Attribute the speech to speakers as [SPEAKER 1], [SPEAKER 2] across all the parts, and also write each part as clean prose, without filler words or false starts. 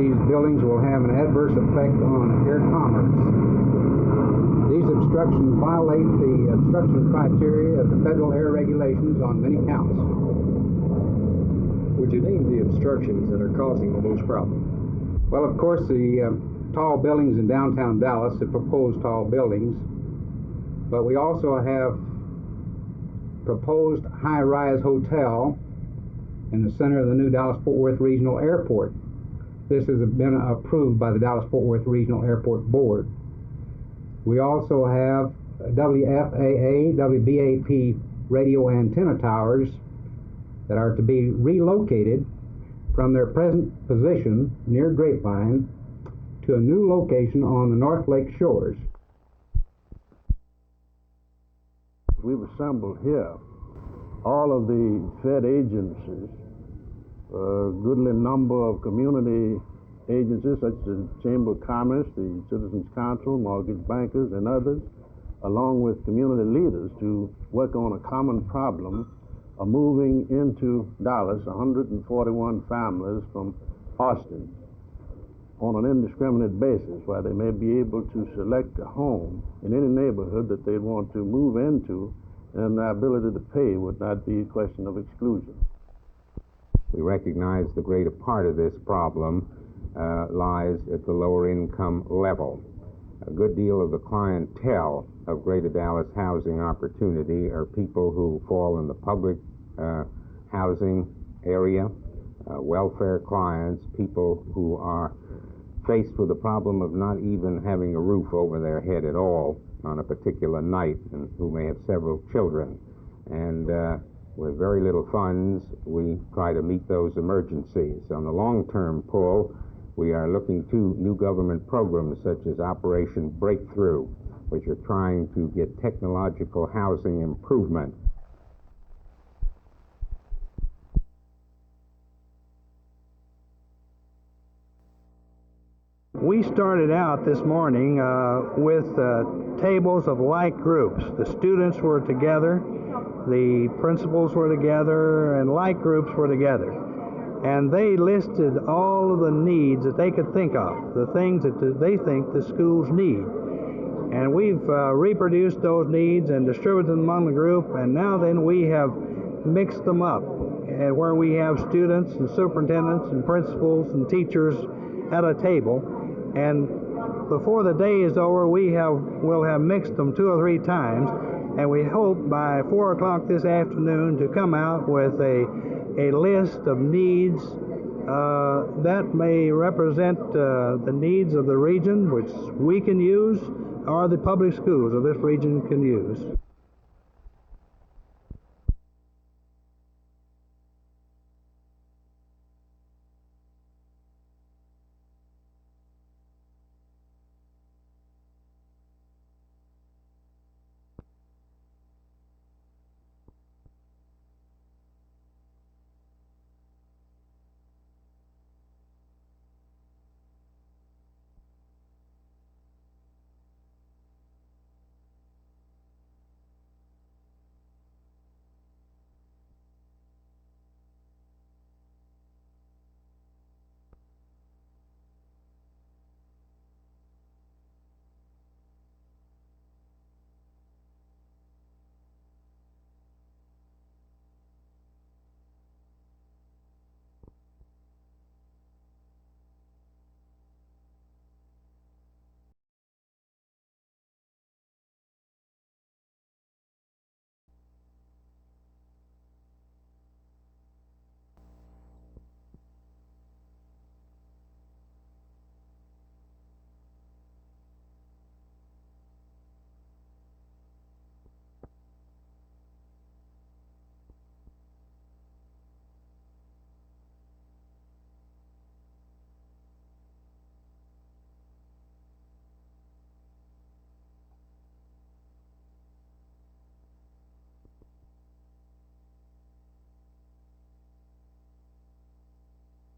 [SPEAKER 1] these buildings will have an adverse effect on air commerce. These obstructions violate the obstruction criteria of the federal air regulations on many counts.
[SPEAKER 2] Would you name the obstructions that are causing the most problem?
[SPEAKER 1] Well, of course, the tall buildings in downtown Dallas, the proposed tall buildings, but we also have proposed high-rise hotel in the center of the new Dallas-Fort Worth Regional Airport. This has been approved by the Dallas-Fort Worth Regional Airport Board. We also have WFAA, WBAP radio antenna towers that are to be relocated from their present position near Grapevine to a new location on the North Lake shores.
[SPEAKER 3] We've assembled here all of the Fed agencies, a goodly number of community agencies such as the Chamber of Commerce, the Citizens Council, mortgage bankers, and others, along with community leaders to work on a common problem of moving into Dallas 141 families from Austin on an indiscriminate basis, where they may be able to select a home in any neighborhood that they want to move into, and their ability to pay would not be a question of exclusion.
[SPEAKER 4] We recognize the greater part of this problem lies at the lower income level. A good deal of the clientele of Greater Dallas Housing Opportunity are people who fall in the public housing area, welfare clients, people who are faced with the problem of not even having a roof over their head at all on a particular night, and who may have several children. And with very little funds, we try to meet those emergencies. On the long-term pull, we are looking to new government programs such as Operation Breakthrough, which are trying to get technological housing improvement.
[SPEAKER 5] We started out this morning with tables of like groups. The students were together, the principals were together, and like groups were together. And they listed all of the needs that they could think of, the things that they think the schools need. And we've reproduced those needs and distributed them among the group, and now then we have mixed them up, and where we have students and superintendents and principals and teachers at a table. And before the day is over, we'll have mixed them 2 or 3 times, and we hope by 4 o'clock this afternoon to come out with a list of needs that may represent the needs of the region, which we can use, or the public schools of this region can use.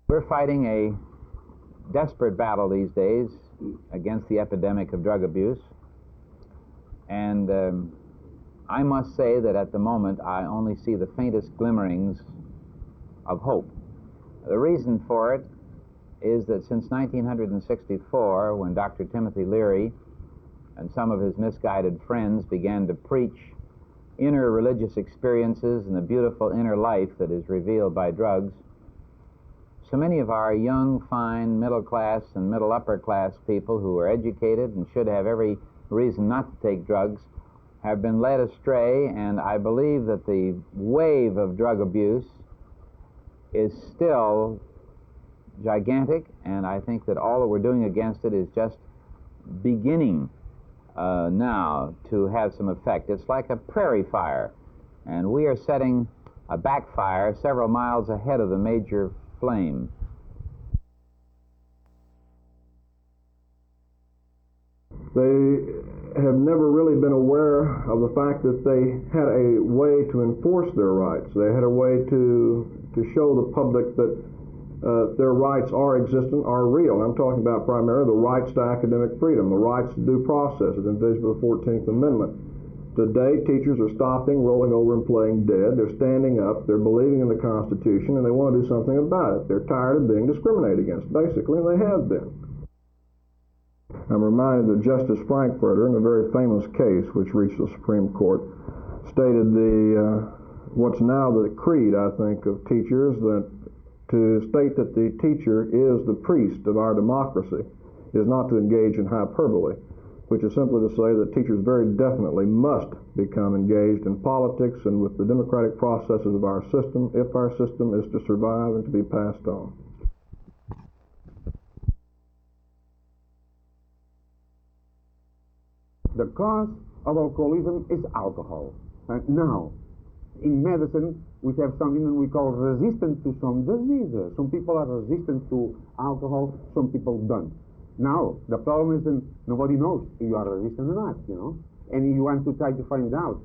[SPEAKER 6] We're fighting a desperate battle these days against the epidemic of drug abuse, and I must say that at the moment I only see the faintest glimmerings of hope. The reason for it is that since 1964, when Dr. Timothy Leary and some of his misguided friends began to preach inner religious experiences and the beautiful inner life that is revealed by drugs, so many of our young, fine, middle-class and middle-upper-class people who are educated and should have every reason not to take drugs have been led astray, and I believe that the wave of drug abuse is still gigantic, and I think that all that we're doing against it is just beginning now to have some effect. It's like a prairie fire, and we are setting a backfire several miles ahead of the major flame.
[SPEAKER 2] They have never really been aware of the fact that they had a way to enforce their rights. They had a way to show the public that their rights are existent, are real. I'm talking about primarily the rights to academic freedom, the rights to due process as envisioned by the 14th Amendment. Today, teachers are stopping, rolling over, and playing dead. They're standing up, they're believing in the Constitution, and they want to do something about it. They're tired of being discriminated against, basically, and they have been. I'm reminded that Justice Frankfurter, in a very famous case which reached the Supreme Court, stated what's now the creed, I think, of teachers, that to state that the teacher is the priest of our democracy is not to engage in hyperbole, which is simply to say that teachers very definitely must become engaged in politics and with the democratic processes of our system if our system is to survive and to be passed on.
[SPEAKER 7] The cause of alcoholism is alcohol. Now, in medicine, we have something that we call resistant to some diseases. Some people are resistant to alcohol, some people don't. Now, the problem is that nobody knows if you are resistant or not, you know. And you want to try to find out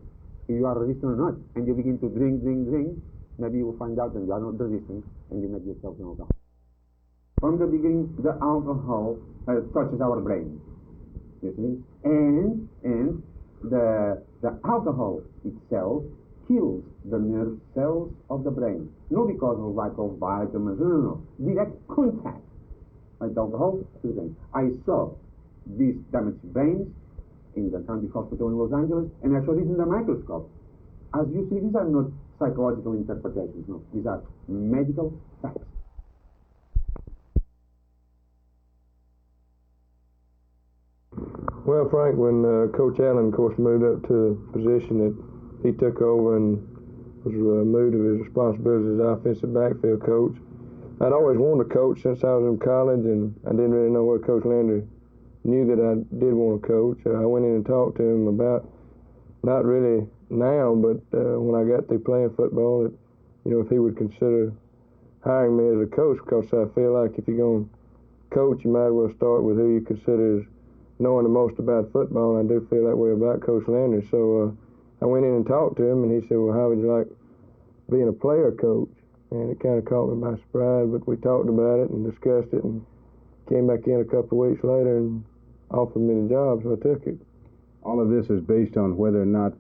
[SPEAKER 7] if you are resistant or not. And you begin to drink, maybe you will find out that you are not resistant, and you make yourself an alcoholic. From the beginning, the alcohol touches our brain. You see? And the alcohol itself kills the nerve cells of the brain. Not because of lack of vitamins, no. Direct contact with alcohol to the brain. I saw these damaged brains in the county hospital in Los Angeles, and I saw this in the microscope. As you see, these are not psychological interpretations, no. These are medical facts.
[SPEAKER 2] Well, Frank, when Coach Allen, of course, moved up to the position that he took over and was moved of his responsibilities as offensive backfield coach, I'd always wanted to coach since I was in college, and I didn't really know whether Coach Landry knew that I did want to coach. I went in and talked to him about, not really now, but when I got through playing football, that, you know, if he would consider hiring me as a coach, because I feel like if you're going to coach, you might as well start with who you consider as knowing the most about football, and I do feel that way about Coach Landry. So I went in and talked to him, and he said, well, how would you like being a player coach? And it kind of caught me by surprise, but we talked about it and discussed it, and came back in a couple of weeks later and offered me the job, so I took it.
[SPEAKER 4] All of this is based on whether or not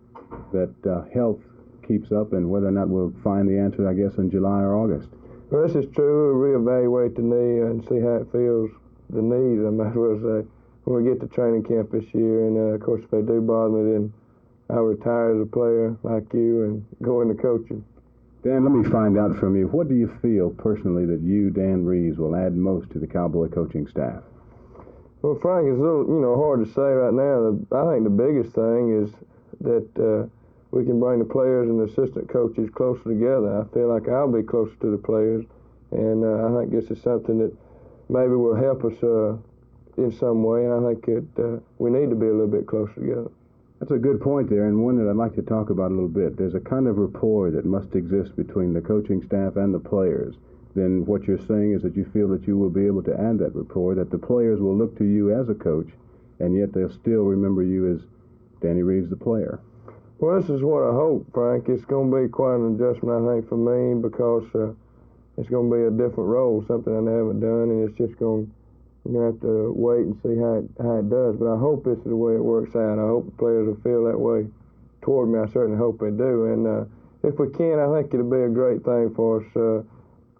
[SPEAKER 4] that health keeps up and whether or not we'll find the answer, I guess, in July or August.
[SPEAKER 2] Well, this is true. We'll reevaluate the knee and see how it feels, the knees, I might as well say, when we get to training camp this year. And, of course, if they do bother me, then I'll retire as a player like you and go into coaching.
[SPEAKER 4] Dan, let me find out from you, what do you feel personally that you, Dan Reeves, will add most to the Cowboy coaching staff?
[SPEAKER 2] Well, Frank, it's a little, hard to say right now. I think the biggest thing is that we can bring the players and the assistant coaches closer together. I feel like I'll be closer to the players, and I think this is something that maybe will help us in some way, and I think we need to be a little bit closer together.
[SPEAKER 4] That's a good point there, and one that I'd like to talk about a little bit. There's a kind of rapport that must exist between the coaching staff and the players. Then what you're saying is that you feel that you will be able to add that rapport, that the players will look to you as a coach, and yet they'll still remember you as Danny Reeves, the player.
[SPEAKER 2] Well, this is what I hope, Frank. It's going to be quite an adjustment, I think, for me, because it's going to be a different role, something I haven't done, and it's just going to have to wait and see how it does. But I hope this is the way it works out. I hope the players will feel that way toward me. I certainly hope they do. And if we can, I think it'll be a great thing for us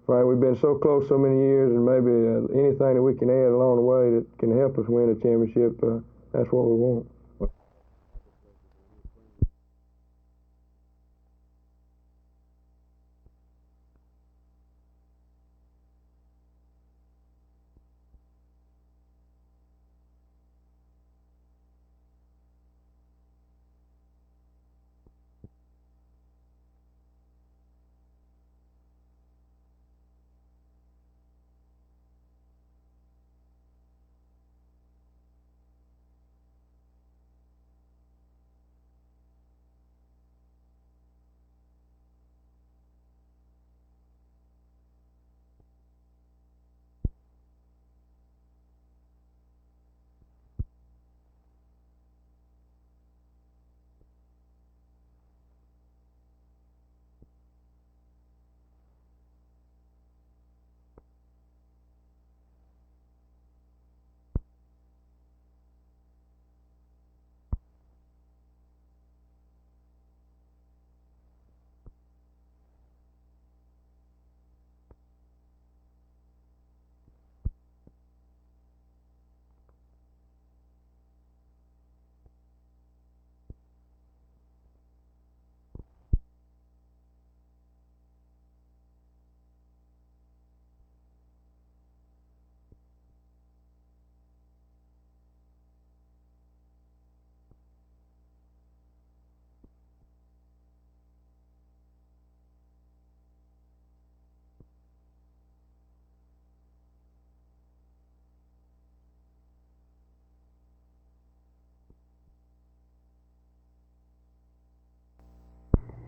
[SPEAKER 2] Right, we've been so close so many years, and maybe anything that we can add along the way that can help us win a championship, that's what we want.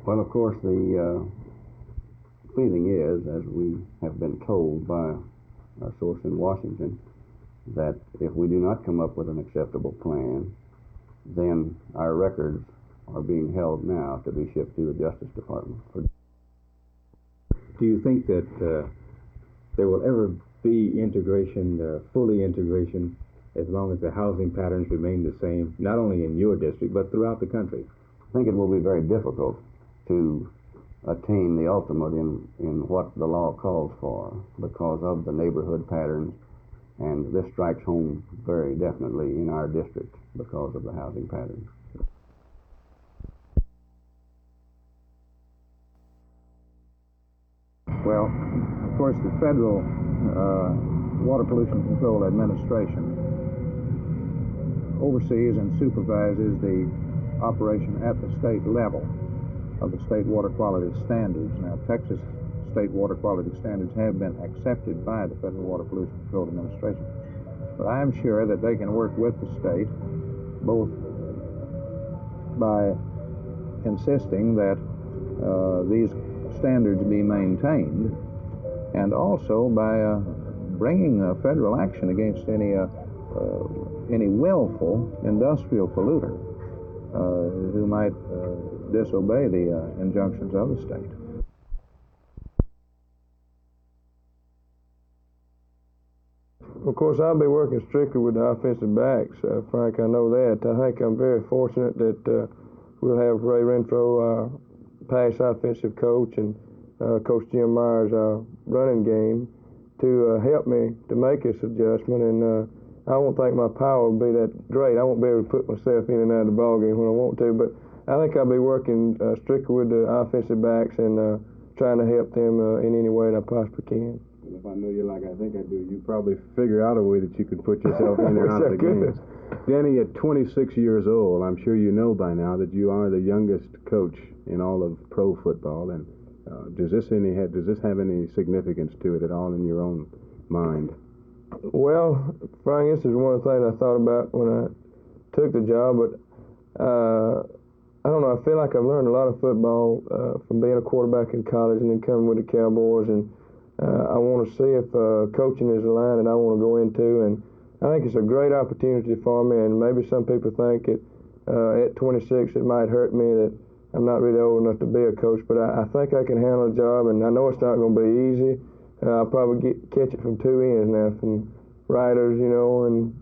[SPEAKER 3] Well, of course, the feeling is, as we have been told by our source in Washington, that if we do not come up with an acceptable plan, then our records are being held now to be shipped to the Justice Department.
[SPEAKER 8] Do you think that there will ever be integration, fully integration, as long as the housing patterns remain the same, not only in your district, but throughout the country?
[SPEAKER 3] I think it will be very difficult to attain the ultimate in what the law calls for because of the neighborhood patterns, and this strikes home very definitely in our district because of the housing patterns.
[SPEAKER 5] Well, of course, the Federal Water Pollution Control Administration oversees and supervises the operation at the state level of the state water quality standards. Now, Texas state water quality standards have been accepted by the Federal Water Pollution Control Administration, but I am sure that they can work with the state both by insisting that these standards be maintained, and also by bringing federal action against any willful industrial polluter who might disobey the injunctions of the state.
[SPEAKER 2] Of course, I'll be working strictly with the offensive backs, Frank, I know that. I think I'm very fortunate that we'll have Ray Renfro, past offensive coach, and Coach Jim Myers, running game, to help me to make this adjustment, and I won't think my power will be that great. I won't be able to put myself in and out of the ballgame when I want to, but I think I'll be working strictly with the offensive backs and trying to help them in any way that I possibly can.
[SPEAKER 8] And if I know you like I think I do, you probably figure out a way that you could put yourself in and out of the game. Danny, at 26 years old, I'm sure you know by now that you are the youngest coach in all of pro football, and does this have any significance to it at all in your own mind?
[SPEAKER 2] Well, Frank, this is one of the things I thought about when I took the job, but I don't know, I feel like I've learned a lot of football from being a quarterback in college and then coming with the Cowboys, and I want to see if coaching is a line that I want to go into, and I think it's a great opportunity for me, and maybe some people think at 26 it might hurt me that I'm not really old enough to be a coach, but I think I can handle the job, and I know it's not going to be easy. I'll probably catch it from two ends now, from writers, and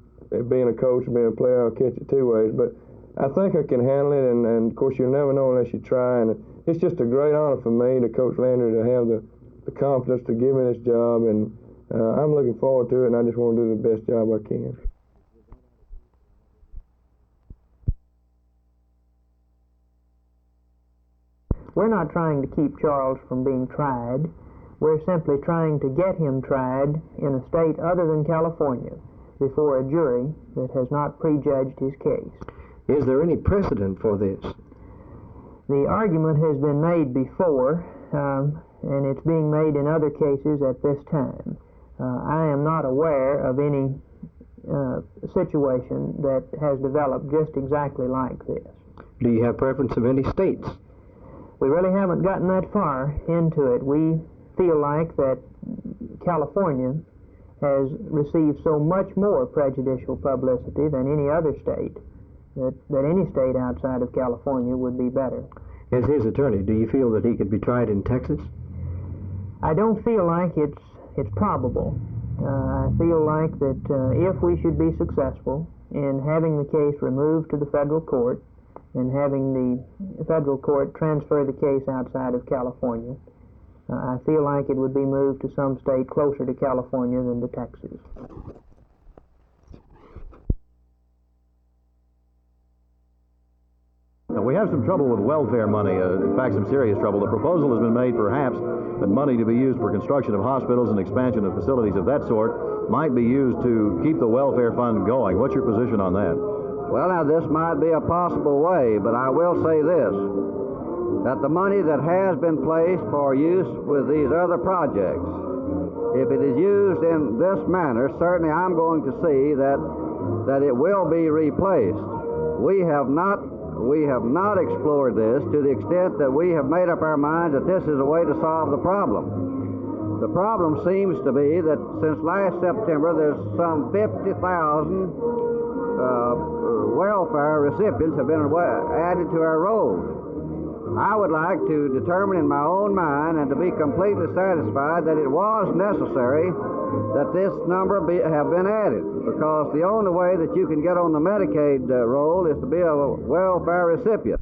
[SPEAKER 2] being a coach and being a player, I'll catch it two ways. But I think I can handle it, and of course, you'll never know unless you try. And it's just a great honor for me to Coach Landry to have the
[SPEAKER 9] the confidence to give me this job, and I'm looking forward to it, and I just want to do the best job I can.
[SPEAKER 10] We're not trying to keep Charles from being tried. We're simply trying to get him tried in a state other than California before a jury that has not prejudged his case.
[SPEAKER 11] Is there any precedent for this?
[SPEAKER 10] The argument has been made before, and it's being made in other cases at this time. I am not aware of any situation that has developed just exactly like this.
[SPEAKER 11] Do you have preference of any states?
[SPEAKER 10] We really haven't gotten that far into it. We feel like that California has received so much more prejudicial publicity than any other state that any state outside of California would be better.
[SPEAKER 11] As his attorney, do you feel that he could be tried in Texas?
[SPEAKER 10] I don't feel like it's probable. I feel like that if we should be successful in having the case removed to the federal court and having the federal court transfer the case outside of California, I feel like it would be moved to some state closer to California than to Texas.
[SPEAKER 12] Now, we have some trouble with welfare money, in fact some serious trouble. The proposal has been made perhaps that money to be used for construction of hospitals and expansion of facilities of that sort might be used to keep the welfare fund going. What's your position on that?
[SPEAKER 13] Well, now, this might be a possible way, but I will say this, that the money that has been placed for use with these other projects, if it is used in this manner, certainly I'm going to see that it will be replaced. We have not explored this to the extent that we have made up our minds that this is a way to solve the problem. The problem seems to be that since last September, there's some 50,000 welfare recipients have been added to our rolls. I would like to determine in my own mind and to be completely satisfied that it was necessary that this number have been added, because the only way that you can get on the Medicaid roll is to be a welfare recipient.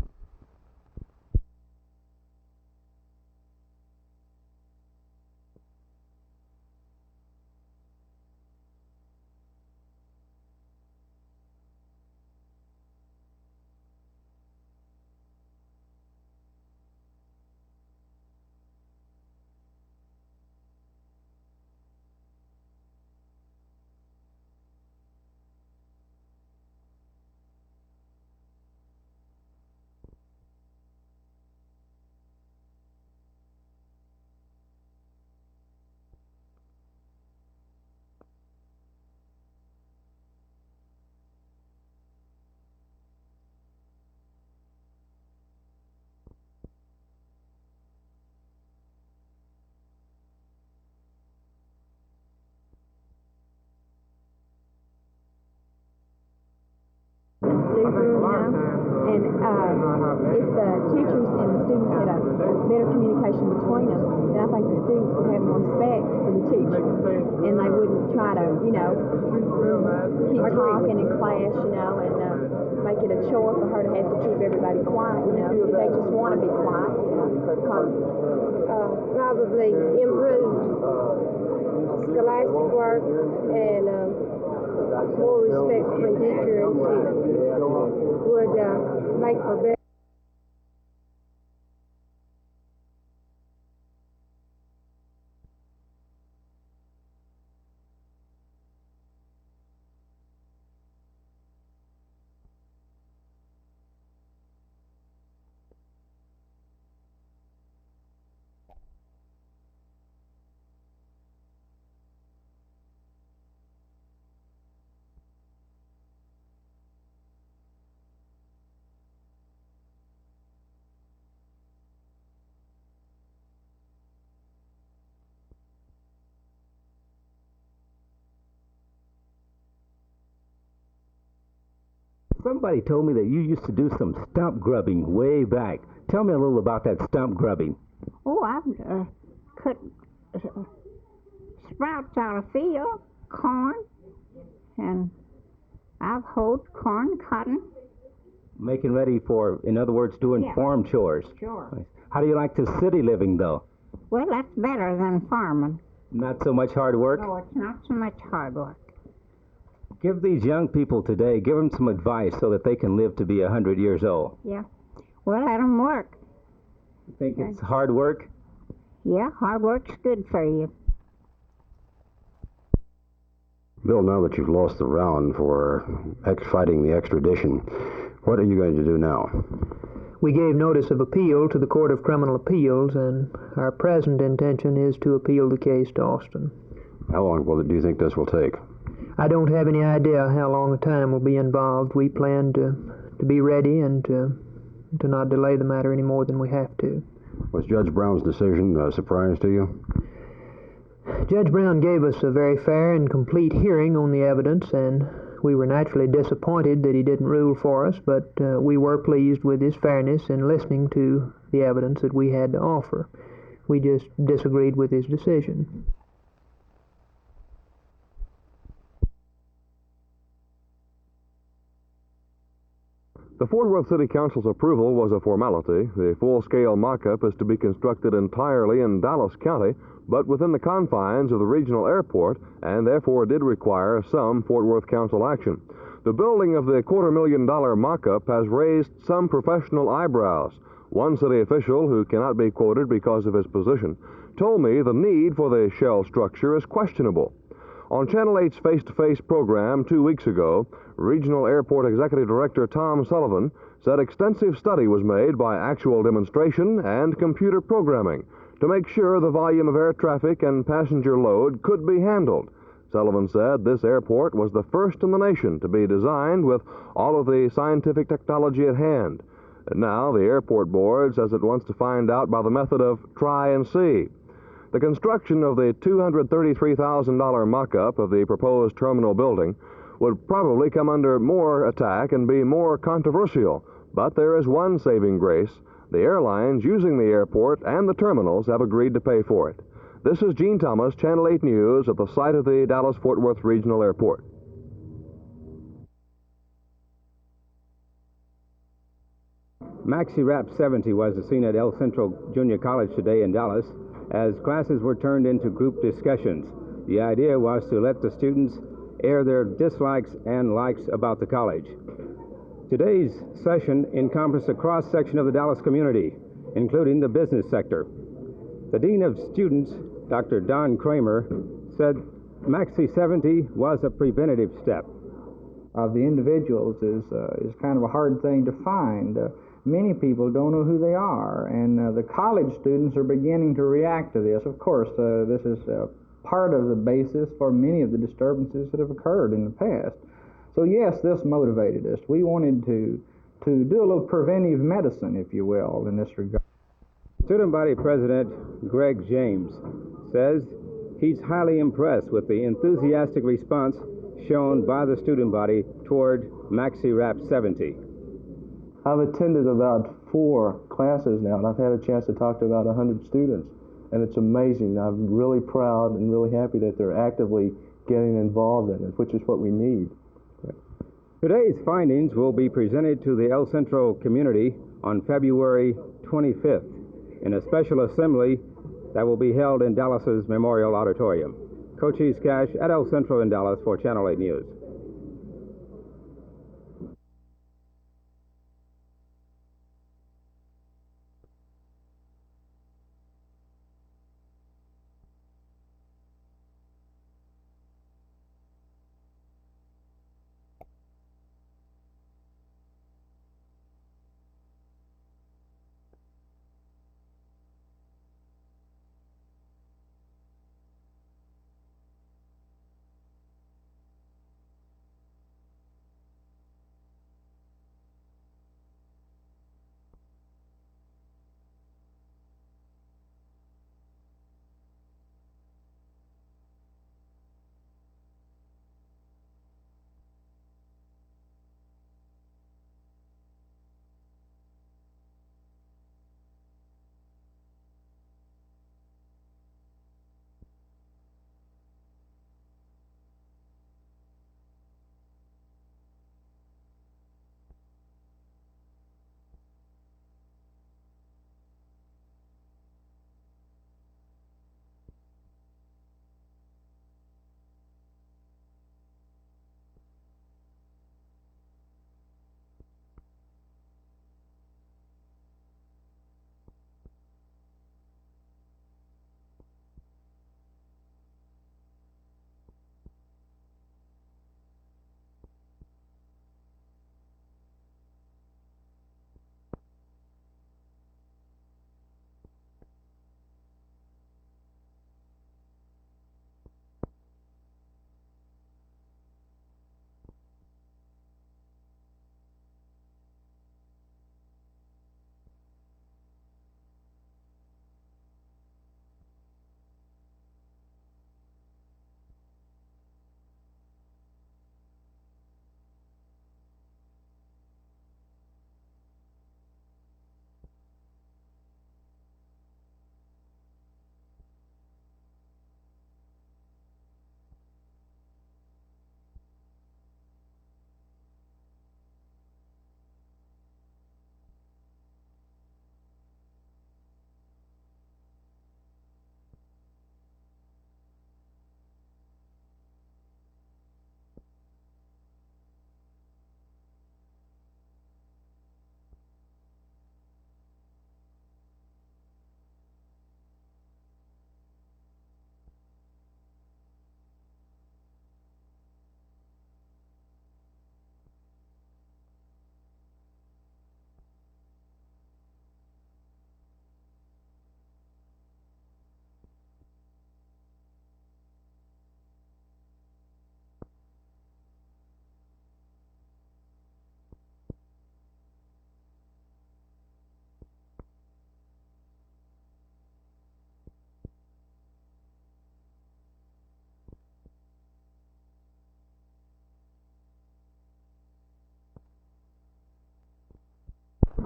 [SPEAKER 14] And if the teachers and the students had a better communication between them, then I think the students would have more respect for the teacher, and they wouldn't try to, keep talking in class, and make it a chore for her to have to keep everybody quiet, They just want to be quiet, because
[SPEAKER 15] probably improved scholastic work and more respect for teacher and student would make for better.
[SPEAKER 16] Somebody told me that you used to do some stump grubbing way back. Tell me a little about that stump grubbing.
[SPEAKER 17] Oh, I've cut sprouts out of field, corn, and I've hoed corn, cotton.
[SPEAKER 16] Making ready for, in other words, doing farm chores.
[SPEAKER 17] Sure.
[SPEAKER 16] How do you like the city living, though?
[SPEAKER 17] Well, that's better than farming.
[SPEAKER 16] Not so much hard work?
[SPEAKER 17] No, it's not so much hard work.
[SPEAKER 16] Give these young people today, give them some advice so that they can live to be 100 years old.
[SPEAKER 17] Yeah. Well, let them work.
[SPEAKER 16] You think it's hard work?
[SPEAKER 17] Yeah, hard work's good for you.
[SPEAKER 18] Bill, now that you've lost the round for fighting the extradition, what are you going to do now?
[SPEAKER 10] We gave notice of appeal to the Court of Criminal Appeals, and our present intention is to appeal the case to Austin.
[SPEAKER 18] How long do you think this will take?
[SPEAKER 10] I don't have any idea how long the time will be involved. We plan to be ready and to not delay the matter any more than we have to.
[SPEAKER 18] Was Judge Brown's decision a surprise to you?
[SPEAKER 10] Judge Brown gave us a very fair and complete hearing on the evidence, and we were naturally disappointed that he didn't rule for us, but we were pleased with his fairness in listening to the evidence that we had to offer. We just disagreed with his decision.
[SPEAKER 19] The Fort Worth City Council's approval was a formality. The full-scale mock-up is to be constructed entirely in Dallas County, but within the confines of the regional airport, and therefore did require some Fort Worth Council action. The building of the $250,000 mock-up has raised some professional eyebrows. One city official, who cannot be quoted because of his position, told me the need for the shell structure is questionable. On Channel 8's face-to-face program 2 weeks ago, Regional Airport Executive Director Tom Sullivan said extensive study was made by actual demonstration and computer programming to make sure the volume of air traffic and passenger load could be handled. Sullivan said this airport was the first in the nation to be designed with all of the scientific technology at hand. And now the airport board says it wants to find out by the method of try and see. The construction of the $233,000 mock-up of the proposed terminal building would probably come under more attack and be more controversial. But there is one saving grace. The airlines using the airport and the terminals have agreed to pay for it. This is Gene Thomas, Channel 8 News, at the site of the Dallas-Fort Worth Regional Airport.
[SPEAKER 20] Maxi Rap 70 was the scene at El Centro Junior College today in Dallas as classes were turned into group discussions. The idea was to let the students air their dislikes and likes about the college. Today's session encompassed a cross-section of the Dallas community, including the business sector. The Dean of Students, Dr. Don Kramer, said Maxi 70 was a preventative step.
[SPEAKER 21] Of the individuals is kind of a hard thing to find. Many people don't know who they are, and the college students are beginning to react to this. Of course, this is part of the basis for many of the disturbances that have occurred in the past. So yes, this motivated us. We wanted to do a little preventive medicine, if you will, in this regard.
[SPEAKER 20] Student body president Greg James says he's highly impressed with the enthusiastic response shown by the student body toward Maxi Rap 70.
[SPEAKER 2] I've attended about 4 classes now, and I've had a chance to talk to about 100 students, and it's amazing. I'm really proud and really happy that they're actively getting involved in it, which is what we need.
[SPEAKER 20] Today's findings will be presented to the El Centro community on February 25th in a special assembly that will be held in Dallas's Memorial Auditorium. Cochise Cash at El Centro in Dallas for Channel 8 News.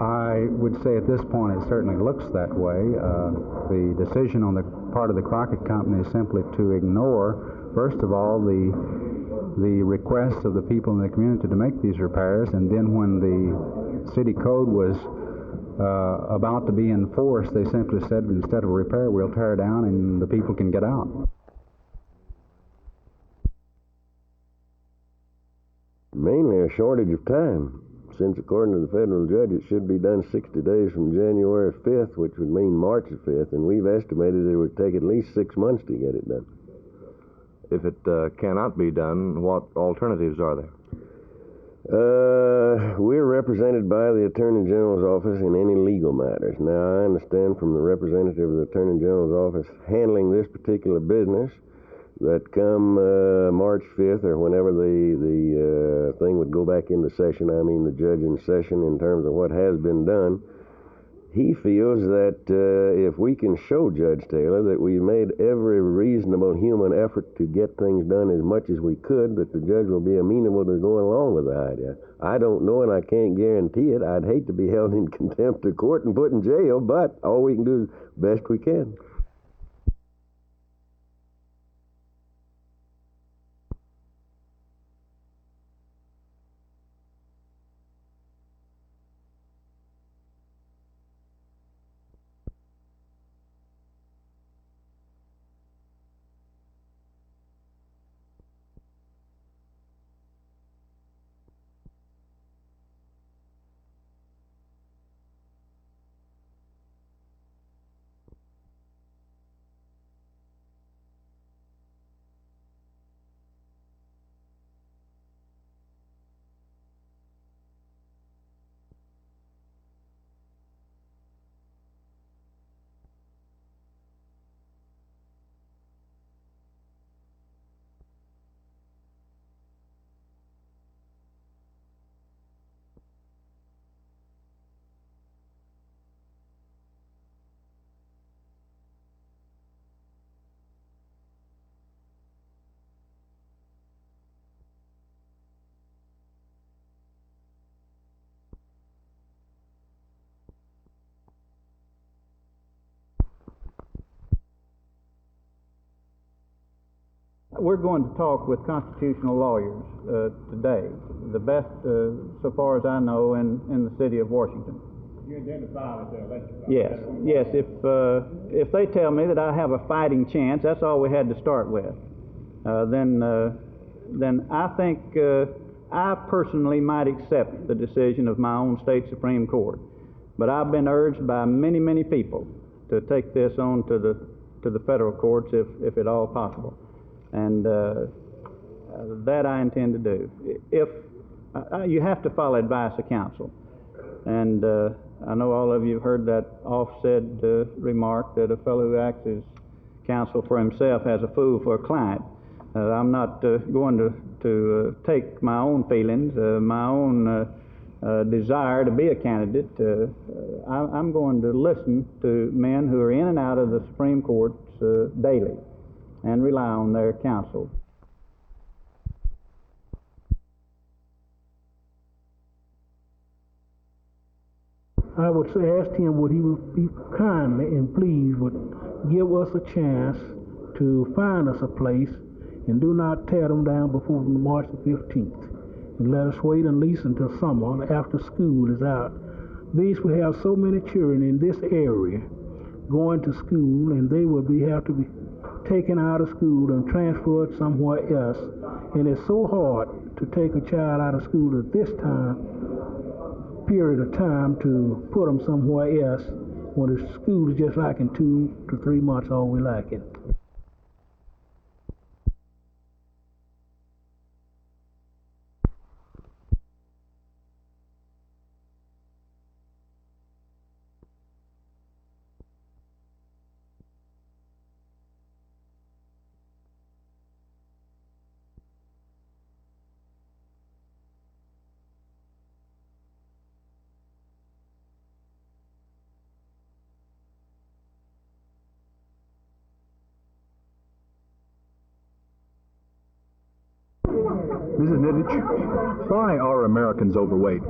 [SPEAKER 1] I would say at this point it certainly looks that way. The decision on the part of the Crockett Company is simply to ignore, first of all, the requests of the people in the community to make these repairs, and then when the city code was about to be enforced, they simply said, instead of repair, we'll tear it down and the people can get out.
[SPEAKER 22] Mainly a shortage of time, since according to the federal judge it should be done 60 days from January 5th, which would mean March 5th, and we've estimated it would take at least 6 months to get it done.
[SPEAKER 19] If it cannot be done, what alternatives are there?
[SPEAKER 22] We're represented by the Attorney General's office in any legal matters. Now, I understand from the representative of the Attorney General's office handling this particular business that come March 5th or whenever the thing would go back into session, I mean the judge in session in terms of what has been done, he feels that if we can show Judge Taylor that we made every reasonable human effort to get things done as much as we could, that the judge will be amenable to going along with the idea. I don't know and I can't guarantee it. I'd hate to be held in contempt of court and put in jail, but all we can do is best we can.
[SPEAKER 21] We're going to talk with constitutional lawyers today, the best, so far as I know, in the city of Washington.
[SPEAKER 3] You identify as their
[SPEAKER 21] Yes, yes. If they tell me that I have a fighting chance, that's all we had to start with. Then I think I personally might accept the decision of my own state Supreme Court. But I've been urged by many, many people to take this on to the federal courts if at all possible. And that I intend to do. If you have to follow advice of counsel, and I know all of you have heard that oft-said remark that a fellow who acts as counsel for himself has a fool for a client. I'm not going to take my own feelings, my own desire to be a candidate. I'm going to listen to men who are in and out of the Supreme Courts daily, and rely on their counsel.
[SPEAKER 23] I would say, ask him would he would be kindly and please would give us a chance to find us a place and do not tear them down before March the 15th. And let us wait at least until summer after school is out. These we have so many children in this area going to school, and they will have to be taken out of school and transferred somewhere else. And it's so hard to take a child out of school at this period of time to put them somewhere else when the school is just like in 2 to 3 months all we like it.
[SPEAKER 4] Mrs. Nidich, why are Americans overweight?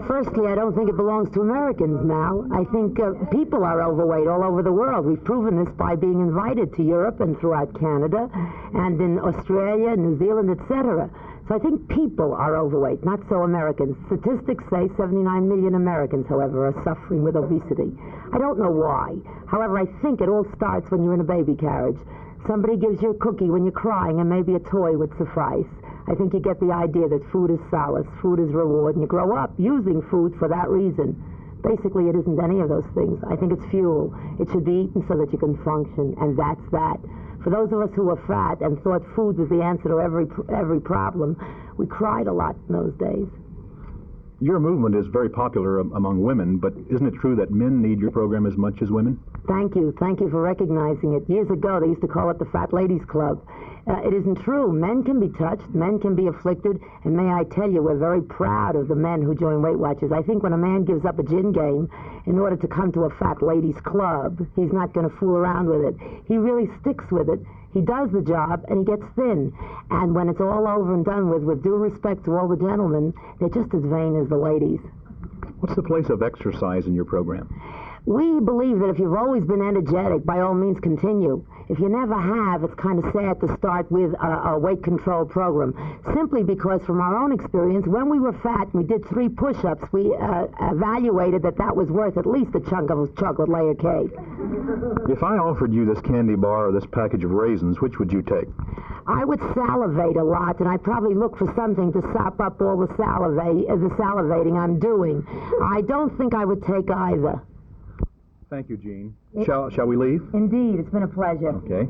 [SPEAKER 6] Firstly, I don't think it belongs to Americans, Mal. I think people are overweight all over the world. We've proven this by being invited to Europe and throughout Canada and in Australia, New Zealand, etc. So I think people are overweight, not so Americans. Statistics say 79 million Americans, however, are suffering with obesity. I don't know why. However, I think it all starts when you're in a baby carriage. Somebody gives you a cookie when you're crying, and maybe a toy would suffice. I think you get the idea that food is solace, food is reward, and you grow up using food for that reason. Basically, it isn't any of those things. I think it's fuel. It should be eaten so that you can function, and that's that. For those of us who were fat and thought food was the answer to every problem, we cried a lot in those days.
[SPEAKER 4] Your movement is very popular among women, but isn't it true that men need your program as much as women?
[SPEAKER 6] Thank you. Thank you for recognizing it. Years ago, they used to call it the Fat Ladies Club. It isn't true. Men can be touched, men can be afflicted, and may I tell you, we're very proud of the men who join Weight Watchers. I think when a man gives up a gin game in order to come to a Fat Ladies Club, he's not going to fool around with it. He really sticks with it. He does the job, and he gets thin. And when it's all over and done with due respect to all the gentlemen, they're just as vain as the ladies.
[SPEAKER 4] What's the place of exercise in your program?
[SPEAKER 6] We believe that if you've always been energetic, by all means continue. If you never have, it's kind of sad to start with a weight control program. Simply because from our own experience, when we were fat and we did 3 push-ups, we evaluated that was worth at least a chunk of chocolate layer cake.
[SPEAKER 4] If I offered you this candy bar or this package of raisins, which would you take?
[SPEAKER 6] I would salivate a lot, and I'd probably look for something to sop up all the salivating I'm doing. I don't think I would take either.
[SPEAKER 4] Thank you, Jean. Shall we leave?
[SPEAKER 6] Indeed, it's been a pleasure.
[SPEAKER 4] Okay.